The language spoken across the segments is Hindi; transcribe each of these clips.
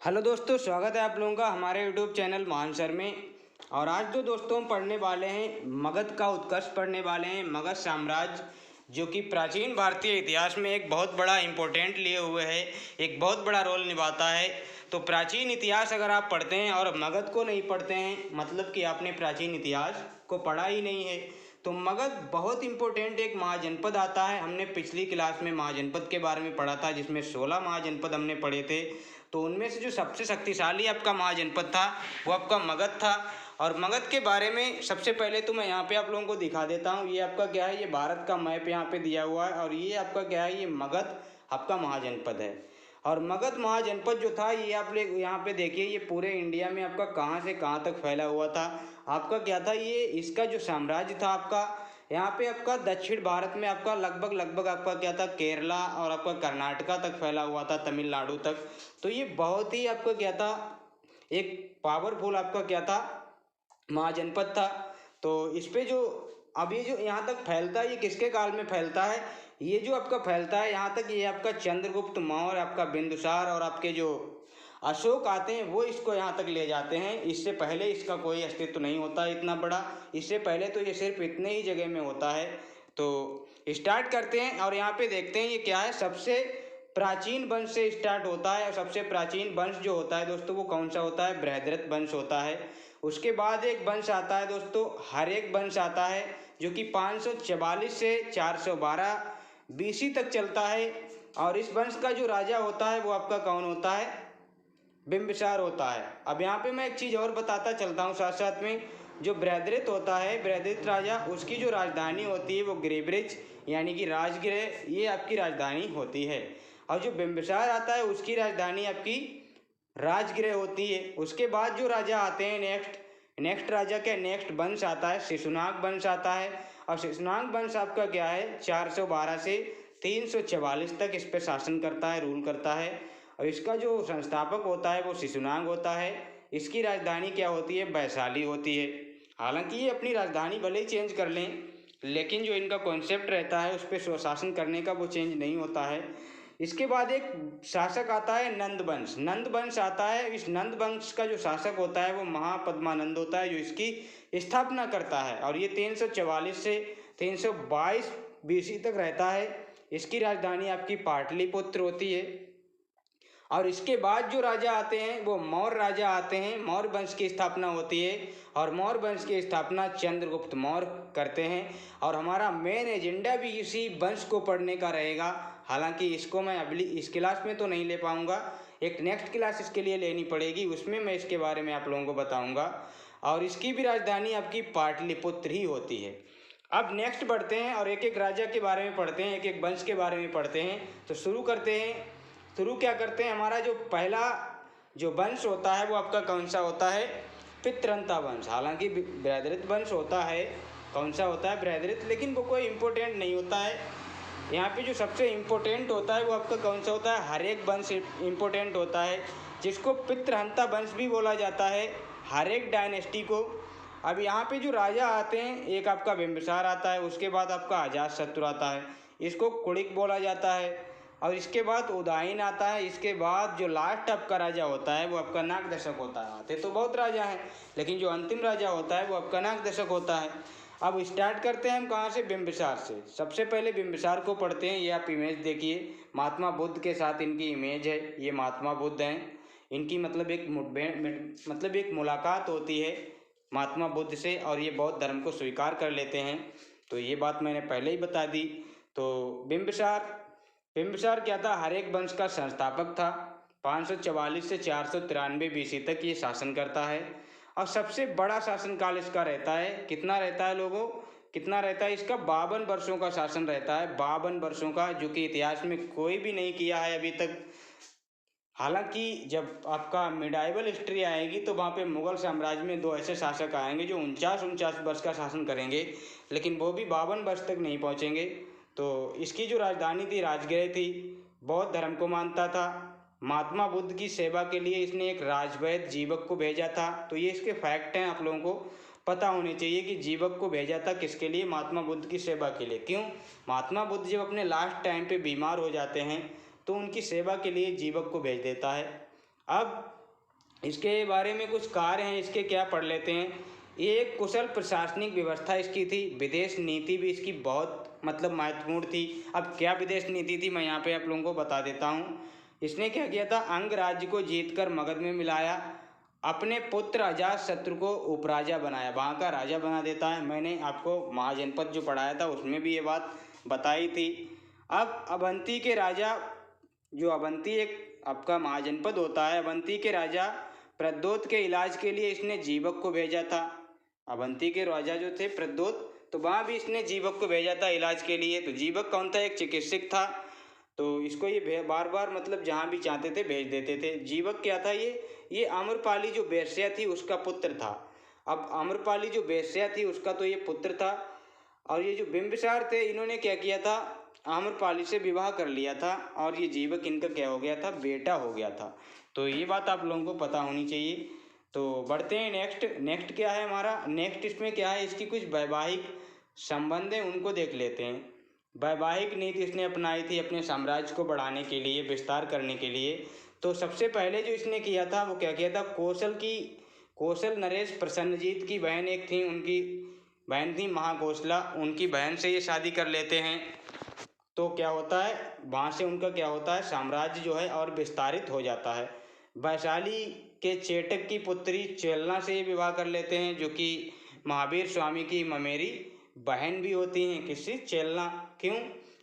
हेलो दोस्तों, स्वागत है आप लोगों का हमारे यूट्यूब चैनल महान सर में। और आज जो दोस्तों हम पढ़ने वाले हैं मगध का उत्कर्ष पढ़ने वाले हैं। मगध साम्राज्य जो कि प्राचीन भारतीय इतिहास में एक बहुत बड़ा इम्पोर्टेंट लिए हुए है, एक बहुत बड़ा रोल निभाता है। तो प्राचीन इतिहास अगर आप पढ़ते हैं और मगध को नहीं पढ़ते हैं, मतलब कि आपने प्राचीन इतिहास को पढ़ा ही नहीं है। तो मगध बहुत इंपॉर्टेंट एक महाजनपद आता है। हमने पिछली क्लास में महाजनपद के बारे में पढ़ा था, जिसमें 16 महाजनपद हमने पढ़े थे। तो उनमें से जो सबसे शक्तिशाली आपका महाजनपद था वो आपका मगध था। और मगध के बारे में सबसे पहले तो मैं यहाँ पे आप लोगों को दिखा देता हूँ। ये आपका क्या है, ये भारत का मैप यहाँ पे दिया हुआ है। और ये आपका क्या है, ये मगध आपका महाजनपद है। और मगध महाजनपद जो था ये आप लोग यहाँ पे देखिए, ये पूरे इंडिया में आपका कहाँ से कहाँ तक फैला हुआ था। आपका क्या था, ये इसका जो साम्राज्य था आपका, यहाँ पे आपका दक्षिण भारत में आपका लगभग लगभग आपका क्या था, केरला और आपका कर्नाटका तक फैला हुआ था, तमिलनाडु तक। तो ये बहुत ही आपका क्या था, एक पावरफुल आपका क्या था, महाजनपद था। तो इस पे जो अब ये जो यहाँ तक फैलता है, ये किसके काल में फैलता है, ये जो आपका फैलता है यहाँ तक, ये आपका चंद्रगुप्त मौर्य, आपका बिंदुसार और आपके जो अशोक आते हैं वो इसको यहाँ तक ले जाते हैं। इससे पहले इसका कोई अस्तित्व नहीं होता इतना बड़ा। इससे पहले तो ये सिर्फ इतने ही जगह में होता है। तो स्टार्ट करते हैं और यहाँ पे देखते हैं ये क्या है। सबसे प्राचीन वंश से स्टार्ट होता है। और सबसे प्राचीन वंश जो होता है दोस्तों वो कौन सा होता है, बृहद्रथ वंश होता है। उसके बाद एक वंश आता है दोस्तों, हर्यक वंश आता है, जो कि 544 से 412 बीसी तक चलता है। और इस वंश का जो राजा होता है वो आपका कौन होता है, बिंबिसार होता है। अब यहाँ पे मैं एक चीज़ और बताता चलता हूँ साथ साथ में। जो बृहद्रथ होता है, बृहद्रथ राजा, उसकी जो राजधानी होती है वो गिरिब्रिज यानी कि राजगृह, ये आपकी राजधानी होती है। और जो बिंबिसार आता है उसकी राजधानी आपकी राजगृह होती है। उसके बाद जो राजा आते हैं नेक्स्ट राजा के नेक्स्ट वंश आता है, शिशुनाग वंश आता है। और शिशुनाग वंश आपका क्या है, 412 से 344 तक इस पर शासन करता है, रूल करता है। और इसका जो संस्थापक होता है वो शिशुनाग होता है। इसकी राजधानी क्या होती है, वैशाली होती है। हालांकि ये अपनी राजधानी भले ही चेंज कर लें, लेकिन जो इनका कॉन्सेप्ट रहता है उस पर स्वशासन करने का वो चेंज नहीं होता है। इसके बाद एक शासक आता है नंद वंश। नंद वंश आता है। इस नंद वंश का जो शासक होता है वो महापद्मानंद होता है, जो इसकी स्थापना करता है। और ये 344 से 322 बीसी तक रहता है। इसकी राजधानी आपकी पाटलिपुत्र होती है। और इसके बाद जो राजा आते हैं वो मौर्य राजा आते हैं। मौर्य वंश की स्थापना होती है। और मौर्य वंश की स्थापना चंद्रगुप्त मौर्य करते हैं। और हमारा मेन एजेंडा भी इसी वंश को पढ़ने का रहेगा। हालांकि इसको मैं अगली इस क्लास में तो नहीं ले पाऊंगा, एक नेक्स्ट क्लास इसके लिए लेनी पड़ेगी, उसमें मैं इसके बारे में आप लोगों को बताऊंगा। और इसकी भी राजधानी आपकी पाटलिपुत्र ही होती है। अब नेक्स्ट बढ़ते हैं और एक एक राजा के बारे में पढ़ते हैं, एक एक वंश के बारे में पढ़ते हैं। तो शुरू करते हैं। शुरू क्या करते हैं, हमारा जो पहला जो वंश होता है वो आपका कौन सा होता है, पितरंता वंश। हालांकि बृहद्रथ वंश होता है, कौन सा होता है, बृहद्रथ, लेकिन वो कोई इम्पोर्टेंट नहीं होता है। यहाँ पे जो सबसे इम्पोर्टेंट होता है वो आपका कौन सा होता है, हर्यक वंश इम्पोर्टेंट होता है, जिसको पितृहंता वंश भी बोला जाता है, हर्यक डायनेस्टी को। अब यहाँ पे जो राजा आते हैं, एक आपका बिंबिसार आता है, उसके बाद आपका अजातशत्रु आता है, इसको कुणिक बोला जाता है। और इसके बाद उदयन आता है। इसके बाद जो लास्ट आपका राजा होता है वो आपका नागदशक होता है। आते तो बहुत राजा हैं, लेकिन जो अंतिम राजा होता है वो आपका नागदशक होता है। अब स्टार्ट करते हैं हम कहाँ से, बिंबिसार से। सबसे पहले बिंबिसार को पढ़ते हैं। ये आप इमेज देखिए, महात्मा बुद्ध के साथ इनकी इमेज है। ये महात्मा बुद्ध हैं। इनकी मतलब एक मतलब एक मुलाकात होती है महात्मा बुद्ध से, और ये बौद्ध धर्म को स्वीकार कर लेते हैं। तो ये बात मैंने पहले ही बता दी। तो बिंबिसार बिंबिसार क्या था, हर्यक वंश का संस्थापक था। 544 से 493 बीसी तक ये शासन करता है। और सबसे बड़ा शासनकाल इसका रहता है, कितना रहता है लोगों, कितना रहता है इसका, 52 वर्षों का शासन रहता है। 52 वर्षों का, जो कि इतिहास में कोई भी नहीं किया है अभी तक। हालांकि जब आपका मिडाइवल हिस्ट्री आएगी तो वहाँ पे मुगल साम्राज्य में दो ऐसे शासक आएंगे जो 49 वर्ष का शासन करेंगे, लेकिन वो भी 52 वर्ष तक नहीं पहुँचेंगे। तो इसकी जो राजधानी थी राजगृह थी। बौद्ध धर्म को मानता था। महात्मा बुद्ध की सेवा के लिए इसने एक राजवैद्य जीवक को भेजा था। तो ये इसके फैक्ट हैं, आप लोगों को पता होने चाहिए कि जीवक को भेजा था किसके लिए, महात्मा बुद्ध की सेवा के लिए। क्यों, महात्मा बुद्ध जब अपने लास्ट टाइम पे बीमार हो जाते हैं तो उनकी सेवा के लिए जीवक को भेज देता है। अब इसके बारे में कुछ कार्य हैं, इसके क्या पढ़ लेते हैं। ये एक कुशल प्रशासनिक व्यवस्था इसकी थी। विदेश नीति भी इसकी बहुत मतलब महत्वपूर्ण थी। अब क्या विदेश नीति थी मैं यहाँ पे आप लोगों को बता देता हूँ। इसने क्या किया था, अंग राज्य को जीतकर मगध में मिलाया, अपने पुत्र अजातशत्रु को उपराजा बनाया, वहाँ का राजा बना देता है। मैंने आपको महाजनपद जो पढ़ाया था उसमें भी ये बात बताई थी। अब अवंती के राजा, जो अवंती एक आपका महाजनपद होता है, अवंती के राजा प्रद्योत के इलाज के लिए इसने जीवक को भेजा था। अवंती के राजा जो थे प्रद्योत, तो वहाँ भी इसने जीवक को भेजा था इलाज के लिए। तो जीवक कौन था, एक चिकित्सक था। तो इसको ये बार बार मतलब जहाँ भी चाहते थे भेज देते थे। जीवक क्या था, ये आम्रपाली जो वेश्या थी उसका पुत्र था। अब आम्रपाली जो वेश्या थी उसका तो ये पुत्र था। और ये जो बिंबिसार थे इन्होंने क्या किया था, आम्रपाली से विवाह कर लिया था और ये जीवक इनका क्या हो गया था, बेटा हो गया था। तो ये बात आप लोगों को पता होनी चाहिए। तो बढ़ते हैं नेक्स्ट क्या है हमारा, नेक्स्ट इसमें क्या है, इसकी कुछ वैवाहिक संबंध हैं उनको देख लेते हैं। वैवाहिक नीति इसने अपनाई थी अपने साम्राज्य को बढ़ाने के लिए, विस्तार करने के लिए। तो सबसे पहले जो इसने किया था वो क्या किया था, कौशल नरेश प्रसन्नजीत की बहन एक थी, उनकी बहन थी महाकौशला, उनकी बहन से ये शादी कर लेते हैं। तो क्या होता है, वहाँ से उनका क्या होता है, साम्राज्य जो है और विस्तारित हो जाता है। वैशाली के चेटक की पुत्री चेलना से ये विवाह कर लेते हैं, जो कि महावीर स्वामी की ममेरी बहन भी होती हैं। किससे, चेलना। क्यों,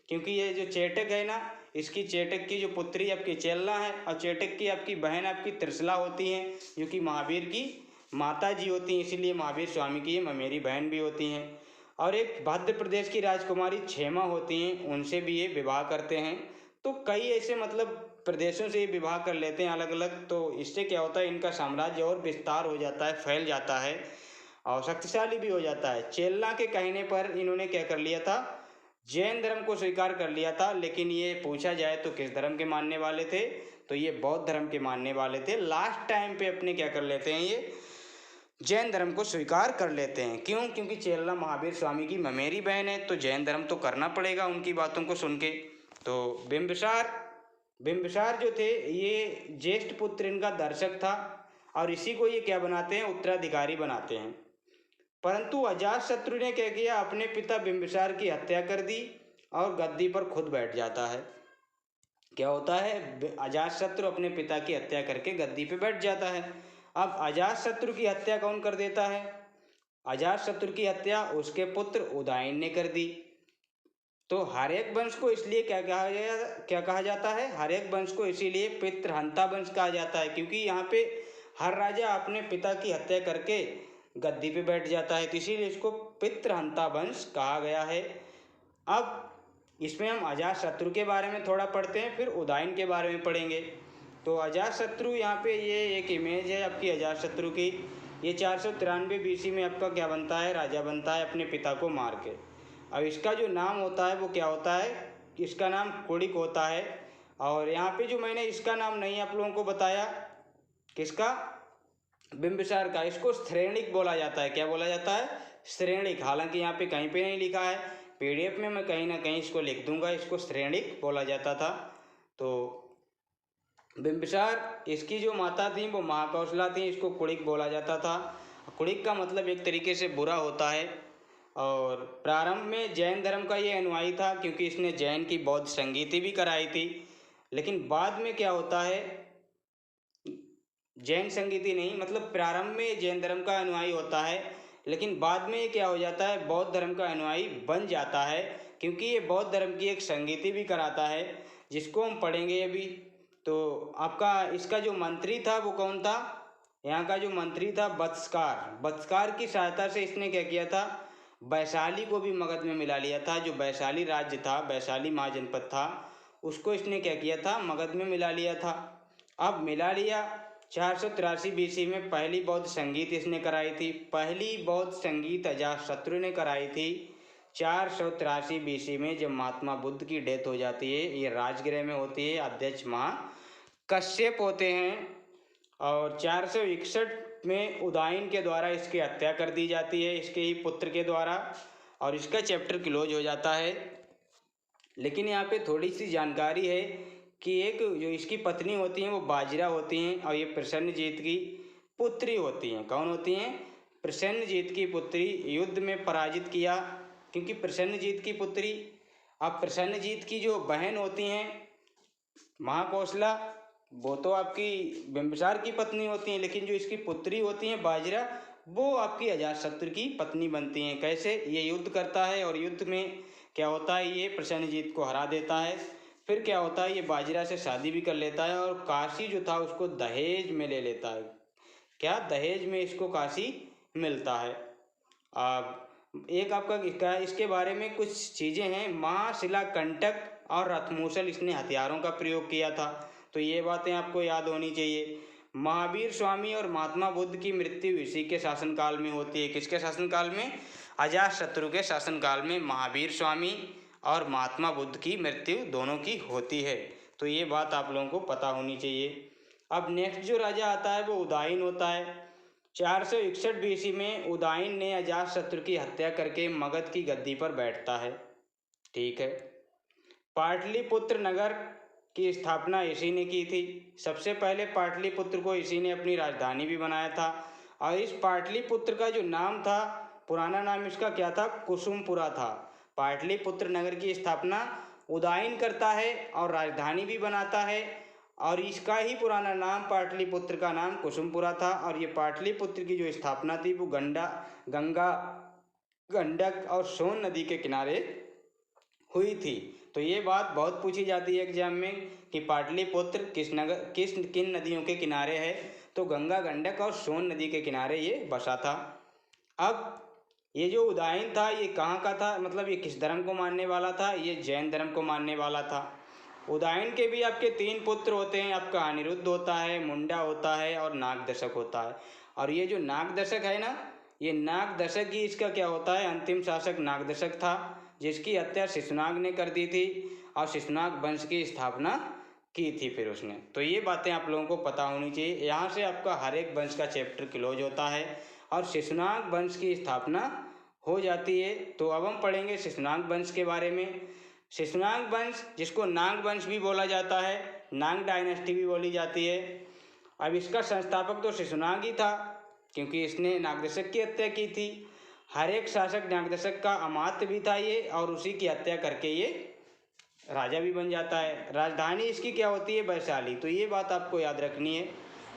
क्योंकि ये जो चेटक है ना, इसकी चेटक की जो पुत्री आपकी चेलना है और चेटक की आपकी बहन आपकी त्रिशला होती हैं, जो कि महावीर की माता जी होती हैं, इसीलिए महावीर स्वामी की ये ममेरी बहन भी होती हैं। और एक भाद्र प्रदेश की राजकुमारी क्षेमा होती हैं, उनसे भी ये विवाह करते हैं। तो कई ऐसे मतलब प्रदेशों से ये विवाह कर लेते हैं अलग अलग। तो इससे क्या होता है, इनका साम्राज्य और विस्तार हो जाता है, फैल जाता है और शक्तिशाली भी हो जाता है। चेलना के कहने पर इन्होंने क्या कर लिया था, जैन धर्म को स्वीकार कर लिया था। लेकिन ये पूछा जाए तो किस धर्म के मानने वाले थे, तो ये बौद्ध धर्म के मानने वाले थे। लास्ट टाइम पे अपने क्या कर लेते हैं, ये जैन धर्म को स्वीकार कर लेते हैं। क्यों, क्योंकि चेलना महावीर स्वामी की ममेरी बहन है, तो जैन धर्म तो करना पड़ेगा उनकी बातों को सुन के। तो बिंबिसार जो थे ये ज्येष्ठ पुत्र इनका दर्शक था और इसी को ये क्या बनाते हैं, उत्तराधिकारी बनाते हैं। परंतु अजातशत्रु ने क्या किया, अपने पिता बिंबिसार की हत्या कर दी और गद्दी पर खुद बैठ जाता है। क्या होता है, अजातशत्रु अपने पिता की हत्या करके गद्दी पे बैठ जाता है। अब अजातशत्रु की हत्या कौन कर देता है, अजातशत्रु की हत्या उसके पुत्र उदयन ने कर दी। तो हर्यक वंश को इसलिए क्या कहा जाता है, हर्यक वंश को इसीलिए पितृहंता वंश कहा जाता है, क्योंकि यहाँ पे हर राजा अपने पिता की हत्या करके गद्दी पे बैठ जाता है, तो इसीलिए इसको पितृहंता वंश कहा गया है। अब इसमें हम अजातशत्रु के बारे में थोड़ा पढ़ते हैं, फिर उदयन के बारे में पढ़ेंगे। तो अजातशत्रु यहाँ पे ये एक इमेज है आपकी अजातशत्रु की। ये 493 BC में आपका क्या बनता है, राजा बनता है अपने पिता को मार के। अब इसका जो नाम होता है वो क्या होता है, इसका नाम कुड़िक होता है। और यहाँ पे जो मैंने इसका नाम नहीं आप लोगों को बताया, किसका, बिंबिसार का, इसको श्रेणिक बोला जाता है। क्या बोला जाता है, श्रेणिक। हालांकि यहाँ पे कहीं पे नहीं लिखा है, PDF में मैं कहीं ना कहीं इसको लिख दूंगा, इसको श्रेणिक बोला जाता था। तो बिंबिसार, इसकी जो माता थी वो महाकौशला थी, इसको कुड़िक बोला जाता था। कुड़िक का मतलब एक तरीके से बुरा होता है। और प्रारंभ में जैन धर्म का ये अनुयायी था, क्योंकि इसने जैन की बौद्ध संगीति भी कराई थी। लेकिन बाद में क्या होता है, जैन संगीति नहीं, मतलब प्रारंभ में जैन धर्म का अनुयायी होता है, लेकिन बाद में ये क्या हो जाता है, बौद्ध धर्म का अनुयायी बन जाता है, क्योंकि ये बौद्ध धर्म की एक संगीति भी कराता है, जिसको हम पढ़ेंगे अभी। तो आपका इसका जो मंत्री था वो कौन था, यहाँ का जो मंत्री था बत्सकार की सहायता से इसने क्या किया था, वैशाली को भी मगध में मिला लिया था। जो वैशाली राज्य था, वैशाली महाजनपद था, उसको इसने क्या किया था, मगध में मिला लिया था। अब मिला लिया, 483 BC में पहली बौद्ध संगीत इसने कराई थी। पहली बौद्ध संगीत अजातशत्रु ने कराई थी 483 BC में, जब महात्मा बुद्ध की डेथ हो जाती है। ये राजगृह में होती है, अध्यक्ष महाकश्यप होते हैं। और 461 में उदयन के द्वारा इसकी हत्या कर दी जाती है, इसके ही पुत्र के द्वारा, और इसका चैप्टर क्लोज हो जाता है। लेकिन यहाँ पे थोड़ी सी जानकारी है कि एक जो इसकी पत्नी होती हैं वो बाजरा होती हैं और ये प्रसन्नजीत की पुत्री होती हैं। कौन होती हैं? प्रसन्नजीत की पुत्री। युद्ध में पराजित किया क्योंकि प्रसन्नजीत की पुत्री। अब प्रसन्नजीत की जो बहन होती हैं महाकौशला, वो तो आपकी बिंबिसार की पत्नी होती हैं, लेकिन जो इसकी पुत्री होती हैं बाजरा, वो आपकी अजातशत्रु की पत्नी बनती हैं। कैसे? ये युद्ध करता है और युद्ध में क्या होता है, ये प्रसन्नजीत को हरा देता है। फिर क्या होता है, ये बाजरा से शादी भी कर लेता है और काशी जो था उसको दहेज में ले लेता है। क्या? दहेज में इसको काशी मिलता है। अब एक आपका इसके बारे में कुछ चीज़ें हैं। महाशिलाकंटक और रथमूसल इसने हथियारों का प्रयोग किया था, तो ये बातें आपको याद होनी चाहिए। महावीर स्वामी और महात्मा बुद्ध की मृत्यु इसी के शासनकाल में होती है। किसके शासनकाल में? अजातशत्रु के शासनकाल में महावीर स्वामी और महात्मा बुद्ध की मृत्यु दोनों की होती है। तो ये बात आप लोगों को पता होनी चाहिए। अब नेक्स्ट जो राजा आता है वो उदायन होता है। 461 बीसी में उदायन ने अजातशत्रु की हत्या करके मगध की गद्दी पर बैठता है। ठीक है। पाटलिपुत्र नगर की स्थापना इसी ने की थी। सबसे पहले पाटलिपुत्र को इसी ने अपनी राजधानी भी बनाया था। और इस पाटलिपुत्र का जो नाम था, पुराना नाम इसका क्या था? कुसुमपुरा था। पाटलिपुत्र नगर की स्थापना उदायन करता है और राजधानी भी बनाता है, और इसका ही पुराना नाम, पाटलिपुत्र का नाम कुसुमपुरा था। और ये पाटलिपुत्र की जो स्थापना थी वो गंगा, गंडक और सोन नदी के किनारे हुई थी। तो ये बात बहुत पूछी जाती है एग्जाम में कि पाटलिपुत्र किन नदियों के किनारे है, तो गंगा, गंडक और सोन नदी के किनारे ये बसा था। अब ये जो उदायन था ये कहाँ का था, मतलब ये किस धर्म को मानने वाला था? ये जैन धर्म को मानने वाला था। उदायन के भी आपके 3 पुत्र होते हैं। आपका अनिरुद्ध होता है, मुंडा होता है और नागदशक होता है। और ये जो नागदशक है ना, ये नागदशक ही इसका क्या होता है? अंतिम शासक नागदशक था, जिसकी हत्या शिशुनाग ने कर दी थी और शिशुनाग वंश की स्थापना की थी फिर उसने। तो ये बातें आप लोगों को पता होनी चाहिए। यहाँ से आपका हर एक वंश का चैप्टर क्लोज होता है और शिशुनाग वंश की स्थापना हो जाती है। तो अब हम पढ़ेंगे शिशुनाग वंश के बारे में। शिशुनाग वंश, जिसको नाग वंश भी बोला जाता है, नाग डायनेस्टी भी बोली जाती है। अब इसका संस्थापक तो शिशुनाग ही था, क्योंकि इसने नागदशक की हत्या की थी। हर एक शासक नागदशक का अमात्य भी था ये, और उसी की हत्या करके ये राजा भी बन जाता है। राजधानी इसकी क्या होती है? वैशाली। तो ये बात आपको याद रखनी है।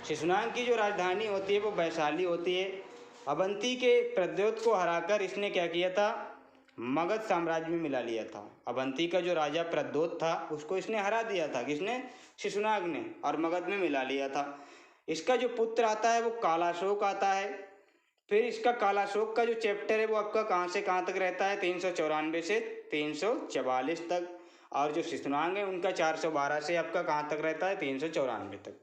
शिशुनाग की जो राजधानी होती है वो वैशाली होती है। अवंती के प्रद्योत को हराकर इसने क्या किया था? मगध साम्राज्य में मिला लिया था। अवंती का जो राजा प्रद्योत था उसको इसने हरा दिया था। किसने? शिशुनाग ने, और मगध में मिला लिया था। इसका जो पुत्र आता है वो कालाशोक आता है। फिर इसका कालाशोक का जो चैप्टर है वो आपका कहाँ से कहाँ तक रहता है? 394 से 344 तक। और जो शिशुनाग है उनका 412 से आपका कहाँ तक रहता है? 394 तक।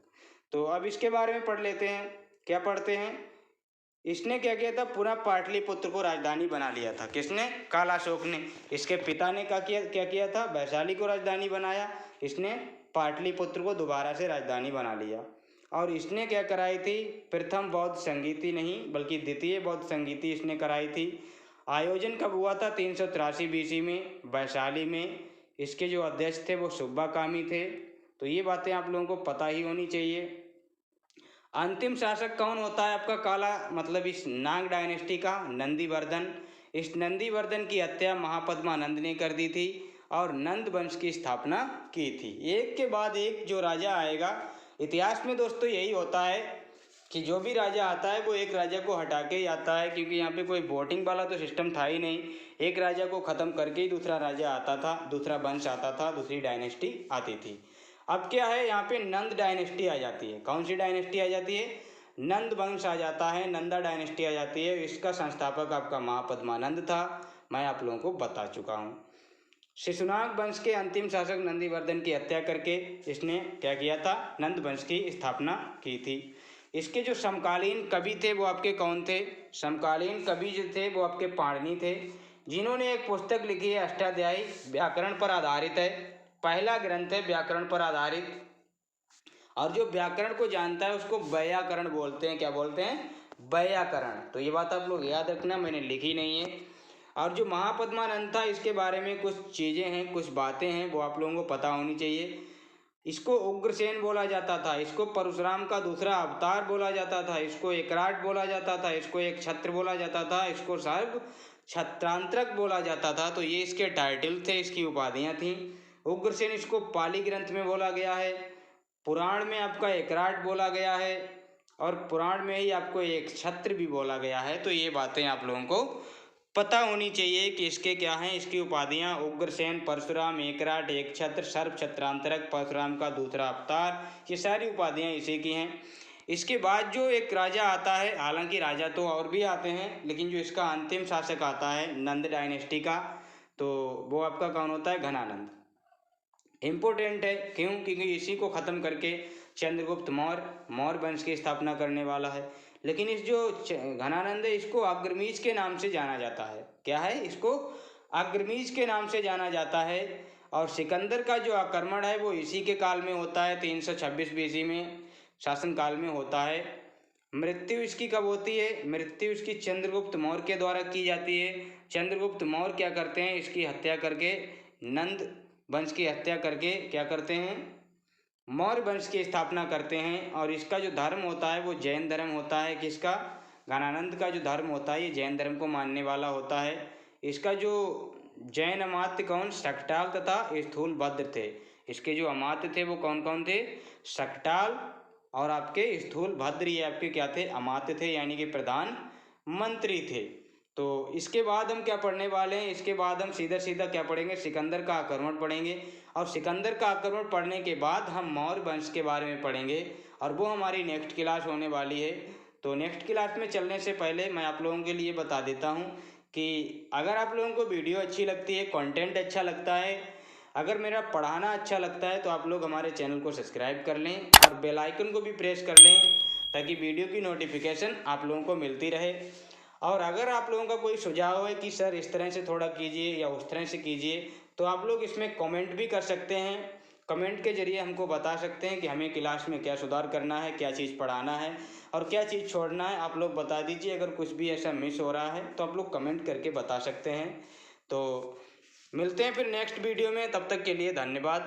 तो अब इसके बारे में पढ़ लेते हैं। क्या पढ़ते हैं? इसने क्या किया था? पूरा पाटलिपुत्र को राजधानी बना लिया था। किसने? कालाशोक ने। इसके पिता ने क्या किया था? वैशाली को राजधानी बनाया। इसने पाटलिपुत्र को दोबारा से राजधानी बना लिया। और इसने क्या कराई थी? प्रथम बौद्ध संगीति नहीं बल्कि द्वितीय बौद्ध संगीति इसने कराई थी। आयोजन कब हुआ था? 383 बीसी में, वैशाली में। इसके जो अध्यक्ष थे वो सुब्बा कामी थे। तो ये बातें आप लोगों को पता ही होनी चाहिए। अंतिम शासक कौन होता है आपका काला, मतलब इस नाग डायनेस्टी का? नंदीवर्धन। इस नंदीवर्धन की हत्या महापद्मानंद ने कर दी थी और नंद वंश की स्थापना की थी। एक के बाद एक जो राजा आएगा, इतिहास में दोस्तों यही होता है कि जो भी राजा आता है वो एक राजा को हटा के ही आता है, क्योंकि यहाँ पे कोई वोटिंग वाला तो सिस्टम था ही नहीं। एक राजा को ख़त्म करके ही दूसरा राजा आता था, दूसरा वंश आता था, दूसरी डायनेस्टी आती थी। अब क्या है, यहाँ पे नंद डायनेस्टी आ जाती है। कौन सी डायनेस्टी आ जाती है? नंद वंश आ जाता है, नंदा डायनेस्टी आ जाती है। इसका संस्थापक आपका महापद्मानंद था, मैं आप लोगों को बता चुका हूँ। शिशुनाग वंश के अंतिम शासक नंदीवर्धन की हत्या करके इसने क्या किया था? नंद वंश की स्थापना की थी। इसके जो समकालीन कवि थे वो आपके कौन थे? समकालीन कवि जो थे वो आपके पाणिनि थे, जिन्होंने एक पुस्तक लिखी है अष्टाध्यायी, व्याकरण पर आधारित है। पहला ग्रंथ है व्याकरण पर आधारित, और जो व्याकरण को जानता है उसको वैयाकरण बोलते हैं। क्या बोलते हैं? वैयाकरण। तो ये बात आप लोग याद रखना, मैंने लिखी नहीं है। और जो महापद्मानंद था, इसके बारे में कुछ चीज़ें हैं, कुछ बातें हैं, वो आप लोगों को पता होनी चाहिए। इसको उग्रसेन बोला जाता था, इसको परशुराम का दूसरा अवतार बोला जाता था, इसको एकराट बोला जाता था, इसको एक छत्र बोला जाता था, इसको सर्व छत्रांतरक बोला जाता था। तो ये इसके टाइटल थे, इसकी उपाधियां थीं। उग्रसेन इसको पाली ग्रंथ में बोला गया है, पुराण में आपका एकराट बोला गया है और पुराण में ही आपको एक छत्र भी बोला गया है। तो ये बातें आप लोगों को पता होनी चाहिए कि इसके क्या हैं, इसकी उपाधियां उग्रसेन, परशुराम, एकराट, एक छत्र, सर्व छत्रांतरक, परशुराम का दूसरा अवतार, ये सारी उपाधियां इसी की हैं। इसके बाद जो एक राजा आता है, हालांकि राजा तो और भी आते हैं, लेकिन जो इसका अंतिम शासक आता है नंद डायनेस्टी का, तो वो आपका कौन होता है? घनानंद। इम्पोर्टेंट है, क्यों? क्योंकि इसी को ख़त्म करके चंद्रगुप्त मौर्य वंश की स्थापना करने वाला है। लेकिन इस जो घनानंद है, इसको अग्रमीज के नाम से जाना जाता है। क्या है? इसको अग्रमीज के नाम से जाना जाता है। और सिकंदर का जो आक्रमण है वो इसी के काल में होता है, 326 बीसी में शासन काल में होता है। मृत्यु इसकी कब होती है? मृत्यु इसकी चंद्रगुप्त मौर्य के द्वारा की जाती है। चंद्रगुप्त मौर्य क्या करते हैं? इसकी हत्या करके, नंद वंश की हत्या करके क्या करते हैं? मौर्य वंश की स्थापना करते हैं। और इसका जो धर्म होता है वो जैन धर्म होता है। किसका? घनानंद का जो धर्म होता है ये जैन धर्म को मानने वाला होता है। इसका जो जैन अमात्य कौन? शकटाल तथा स्थूलभद्र थे। इसके जो अमात्य थे वो कौन कौन थे? शकटाल और आपके स्थूलभद्र, ये आपके क्या थे? अमात्य थे, यानी कि प्रधान मंत्री थे। तो इसके बाद हम क्या पढ़ने वाले हैं? इसके बाद हम सीधा सीधा क्या पढ़ेंगे? सिकंदर का आक्रमण पढ़ेंगे। और सिकंदर का आक्रमण पढ़ने के बाद हम मौर्य वंश के बारे में पढ़ेंगे, और वो हमारी नेक्स्ट क्लास होने वाली है। तो नेक्स्ट क्लास में चलने से पहले मैं आप लोगों के लिए बता देता हूँ कि अगर आप लोगों को वीडियो अच्छी लगती है, कंटेंट अच्छा लगता है, अगर मेरा पढ़ाना अच्छा लगता है, तो आप लोग हमारे चैनल को सब्सक्राइब कर लें और बेल आइकन को भी प्रेस कर लें, ताकि वीडियो की नोटिफिकेशन आप लोगों को मिलती रहे। और अगर आप लोगों का कोई सुझाव है कि सर इस तरह से थोड़ा कीजिए या उस तरह से कीजिए, तो आप लोग इसमें कमेंट भी कर सकते हैं। कमेंट के जरिए हमको बता सकते हैं कि हमें क्लास में क्या सुधार करना है, क्या चीज़ पढ़ाना है और क्या चीज़ छोड़ना है। आप लोग बता दीजिए, अगर कुछ भी ऐसा मिस हो रहा है तो आप लोग कमेंट करके बता सकते हैं। तो मिलते हैं फिर नेक्स्ट वीडियो में, तब तक के लिए धन्यवाद।